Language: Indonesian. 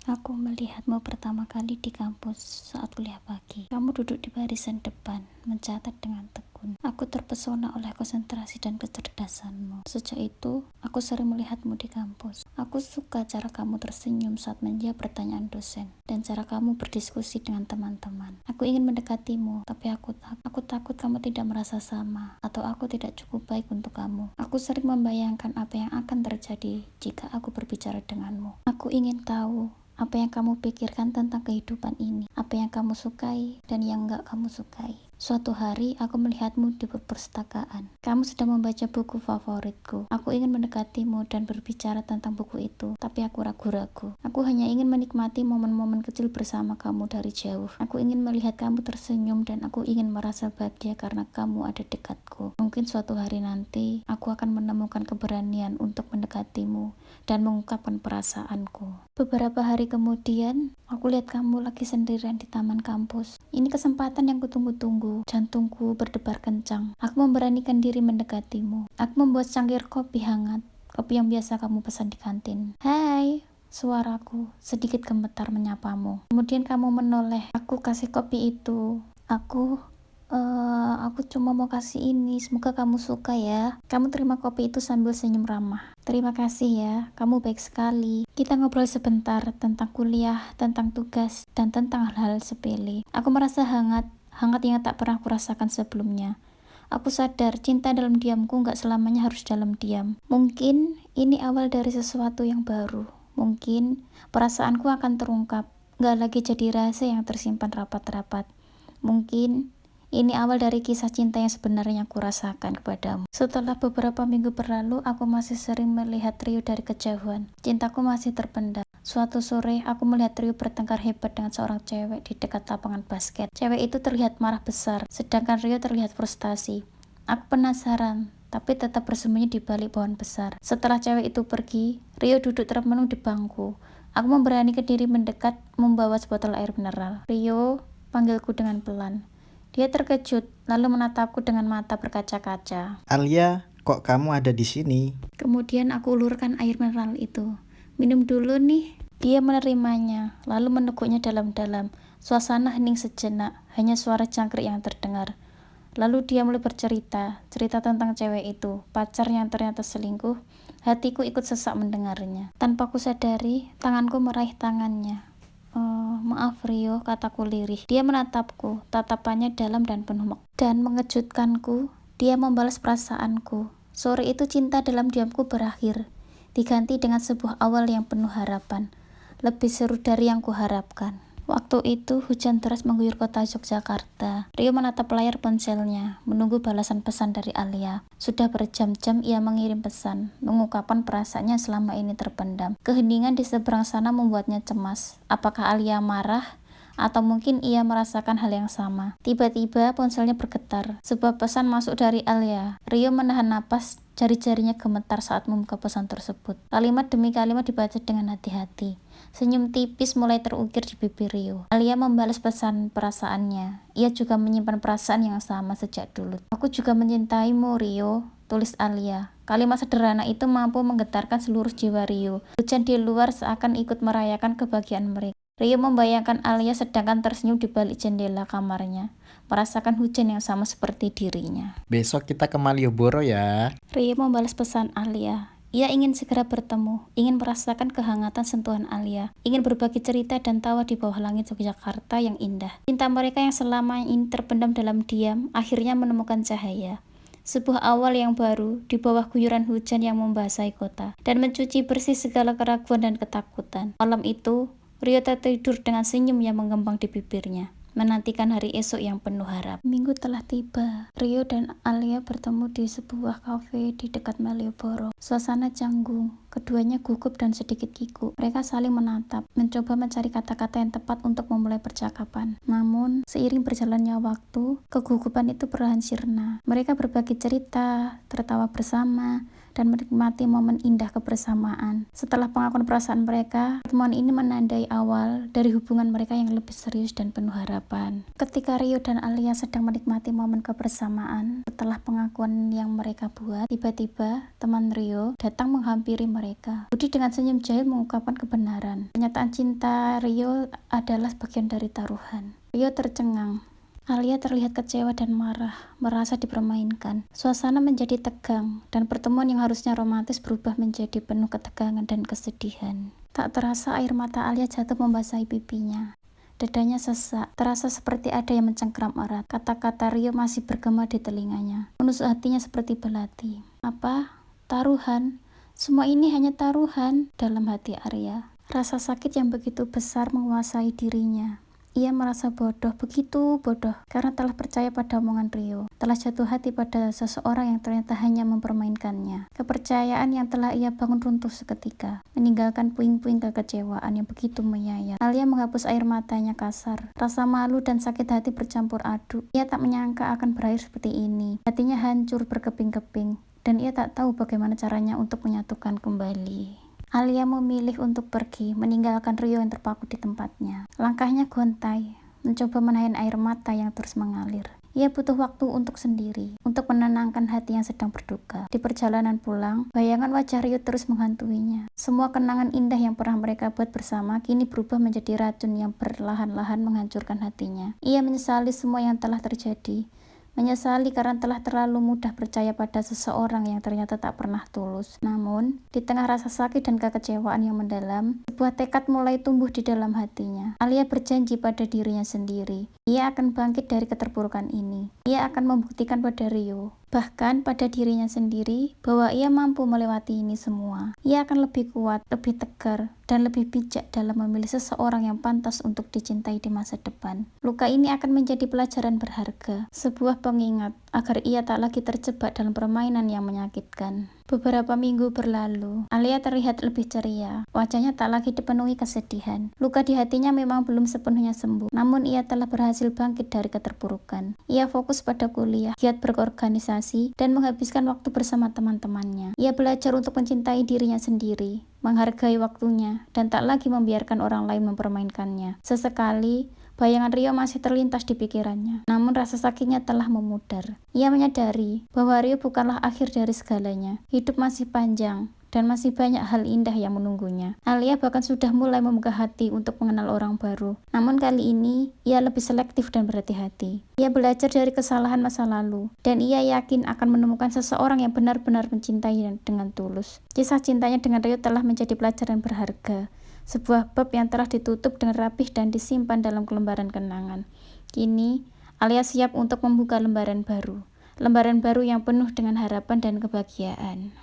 Aku melihatmu pertama kali di kampus saat kuliah pagi. Kamu duduk di barisan depan, mencatat dengan tekun. Aku terpesona oleh konsentrasi dan kecerdasanmu. Sejak itu, aku sering melihatmu di kampus. Aku suka cara kamu tersenyum saat menjawab pertanyaan dosen, dan cara kamu berdiskusi dengan teman-teman. Aku ingin mendekatimu, tapi aku takut kamu tidak merasa sama, atau aku tidak cukup baik untuk kamu. Aku sering membayangkan apa yang akan terjadi jika aku berbicara denganmu. Aku ingin tahu apa yang kamu pikirkan tentang kehidupan ini, apa yang kamu sukai dan yang enggak kamu sukai. Suatu hari aku melihatmu di perpustakaan. Kamu sedang membaca buku favoritku. Aku ingin mendekatimu dan berbicara tentang buku itu, tapi aku ragu-ragu. Aku hanya ingin menikmati momen-momen kecil bersama kamu dari jauh. Aku ingin melihat kamu tersenyum dan aku ingin merasa bahagia karena kamu ada dekatku. Mungkin suatu hari nanti aku akan menemukan keberanian untuk mendekatimu dan mengungkapkan perasaanku. Beberapa hari kemudian, aku lihat kamu lagi sendirian di taman kampus. Ini kesempatan yang kutunggu-tunggu. Jantungku berdebar kencang. Aku memberanikan diri mendekatimu. Aku membuat cangkir kopi hangat, kopi yang biasa kamu pesan di kantin. Hai, suaraku sedikit gemetar menyapamu. Kemudian kamu menoleh. Aku kasih kopi itu. Aku cuma mau kasih ini, semoga kamu suka ya. Kamu terima kopi itu sambil senyum ramah. Terima kasih ya, kamu baik sekali. Kita ngobrol sebentar tentang kuliah, tentang tugas, dan tentang hal-hal sepele. Aku merasa hangat yang tak pernah kurasakan sebelumnya. Aku sadar cinta dalam diamku gak selamanya harus dalam diam. Mungkin ini awal dari sesuatu yang baru. Mungkin perasaanku akan terungkap, gak lagi jadi rahasia yang tersimpan rapat-rapat. Mungkin ini awal dari kisah cinta yang sebenarnya aku rasakan kepadamu. Setelah beberapa minggu berlalu, aku masih sering melihat Rio dari kejauhan. Cintaku masih terpendam. Suatu sore, aku melihat Rio bertengkar hebat dengan seorang cewek di dekat lapangan basket. Cewek itu terlihat marah besar, sedangkan Rio terlihat frustasi. Aku penasaran, tapi tetap bersembunyi di balik pohon besar. Setelah cewek itu pergi, Rio duduk termenung di bangku. Aku memberanikan diri mendekat, membawa sebotol air mineral. Rio, panggilku dengan pelan. Dia terkejut, lalu menatapku dengan mata berkaca-kaca. Alia, kok kamu ada di sini? Kemudian aku ulurkan air mineral itu. Minum dulu nih. Dia menerimanya, lalu meneguknya dalam-dalam. Suasana hening sejenak, hanya suara jangkrik yang terdengar. Lalu dia mulai cerita tentang cewek itu, pacar yang ternyata selingkuh. Hatiku ikut sesak mendengarnya. Tanpa ku sadari, tanganku meraih tangannya. Maaf Rio, kataku lirih. Dia menatapku, tatapannya dalam dan penuh dan mengejutkanku. Dia membalas perasaanku. Sore itu cinta dalam diamku berakhir, diganti dengan sebuah awal yang penuh harapan, lebih seru dari yang kuharapkan. Waktu itu hujan deras mengguyur kota Yogyakarta. Rio menatap layar ponselnya, menunggu balasan pesan dari Alia. Sudah berjam-jam ia mengirim pesan, mengungkapkan perasaannya selama ini terpendam. Keheningan di seberang sana membuatnya cemas. Apakah Alia marah? Atau mungkin ia merasakan hal yang sama. Tiba-tiba ponselnya bergetar. Sebuah pesan masuk dari Alia. Rio menahan napas, jari-jarinya gemetar saat membuka pesan tersebut. Kalimat demi kalimat dibaca dengan hati-hati. Senyum tipis mulai terukir di bibir Rio. Alia membalas pesan perasaannya. Ia juga menyimpan perasaan yang sama sejak dulu. Aku juga mencintaimu, Rio, tulis Alia. Kalimat sederhana itu mampu menggetarkan seluruh jiwa Rio. Hujan di luar seakan ikut merayakan kebahagiaan mereka. Rio membayangkan Alia sedangkan tersenyum di balik jendela kamarnya, merasakan hujan yang sama seperti dirinya. Besok kita ke Malioboro ya. Rio membalas pesan Alia. Ia ingin segera bertemu, ingin merasakan kehangatan sentuhan Alia, ingin berbagi cerita dan tawa di bawah langit Yogyakarta yang indah. Cinta mereka yang selama ini terpendam dalam diam, akhirnya menemukan cahaya. Sebuah awal yang baru di bawah guyuran hujan yang membasahi kota dan mencuci bersih segala keraguan dan ketakutan. Malam itu, Rio tertidur dengan senyum yang mengembang di bibirnya, menantikan hari esok yang penuh harap. Minggu telah tiba. Rio dan Alia bertemu di sebuah kafe di dekat Malioboro. Suasana canggung, keduanya gugup dan sedikit kikuk. Mereka saling menatap, mencoba mencari kata-kata yang tepat untuk memulai percakapan. Namun, seiring berjalannya waktu, kegugupan itu perlahan sirna. Mereka berbagi cerita, tertawa bersama, dan menikmati momen indah kebersamaan. Setelah pengakuan perasaan mereka, pertemuan ini menandai awal dari hubungan mereka yang lebih serius dan penuh harapan. Ketika Rio dan Alia sedang menikmati momen kebersamaan, setelah pengakuan yang mereka buat, tiba-tiba teman Rio datang menghampiri mereka. Budi dengan senyum jahil mengungkapkan kebenaran. Kenyataan cinta Rio adalah bagian dari taruhan. Rio tercengang. Alia terlihat kecewa dan marah, merasa dipermainkan. Suasana menjadi tegang, dan pertemuan yang harusnya romantis berubah menjadi penuh ketegangan dan kesedihan. Tak terasa air mata Alia jatuh membasahi pipinya. Dadanya sesak, terasa seperti ada yang mencengkram erat. Kata-kata Rio masih bergema di telinganya. Menusuk hatinya seperti belati. Apa? Taruhan? Semua ini hanya taruhan dalam hati Arya. Rasa sakit yang begitu besar menguasai dirinya. Ia merasa bodoh, begitu bodoh, karena telah percaya pada omongan Rio, telah jatuh hati pada seseorang yang ternyata hanya mempermainkannya. Kepercayaan yang telah ia bangun runtuh seketika, meninggalkan puing-puing kekecewaan yang begitu menyayat. Alia menghapus air matanya kasar. Rasa malu dan sakit hati bercampur aduk. Ia tak menyangka akan berakhir seperti ini. Hatinya hancur berkeping-keping, dan ia tak tahu bagaimana caranya untuk menyatukan kembali. Alia memilih untuk pergi, meninggalkan Rio yang terpaku di tempatnya. Langkahnya gontai, mencoba menahan air mata yang terus mengalir. Ia butuh waktu untuk sendiri, untuk menenangkan hati yang sedang berduka. Di perjalanan pulang, bayangan wajah Rio terus menghantuinya. Semua kenangan indah yang pernah mereka buat bersama kini berubah menjadi racun yang perlahan-lahan menghancurkan hatinya. Ia menyesali semua yang telah terjadi. Menyesali karena telah terlalu mudah percaya pada seseorang yang ternyata tak pernah tulus. Namun, di tengah rasa sakit dan kekecewaan yang mendalam, sebuah tekad mulai tumbuh di dalam hatinya. Alia berjanji pada dirinya sendiri. Ia akan bangkit dari keterpurukan ini. Ia akan membuktikan pada Rio, bahkan pada dirinya sendiri, bahwa ia mampu melewati ini semua. Ia akan lebih kuat, lebih tegar, dan lebih bijak dalam memilih seseorang yang pantas untuk dicintai di masa depan. Luka ini akan menjadi pelajaran berharga, sebuah pengingat agar ia tak lagi terjebak dalam permainan yang menyakitkan. Beberapa minggu berlalu, Alia terlihat lebih ceria. Wajahnya tak lagi dipenuhi kesedihan. Luka di hatinya memang belum sepenuhnya sembuh, namun ia telah berhasil bangkit dari keterpurukan. Ia fokus pada kuliah, giat berorganisasi, dan menghabiskan waktu bersama teman-temannya. Ia belajar untuk mencintai dirinya sendiri, menghargai waktunya, dan tak lagi membiarkan orang lain mempermainkannya. Sesekali, bayangan Rio masih terlintas di pikirannya, namun rasa sakitnya telah memudar. Ia menyadari bahwa Rio bukanlah akhir dari segalanya. Hidup masih panjang, dan masih banyak hal indah yang menunggunya. Alia bahkan sudah mulai membuka hati untuk mengenal orang baru. Namun kali ini, ia lebih selektif dan berhati-hati. Ia belajar dari kesalahan masa lalu, dan ia yakin akan menemukan seseorang yang benar-benar mencintai dengan tulus. Kisah cintanya dengan Rio telah menjadi pelajaran berharga. Sebuah bab yang telah ditutup dengan rapih dan disimpan dalam lembaran kenangan. Kini, Alia siap untuk membuka lembaran baru yang penuh dengan harapan dan kebahagiaan.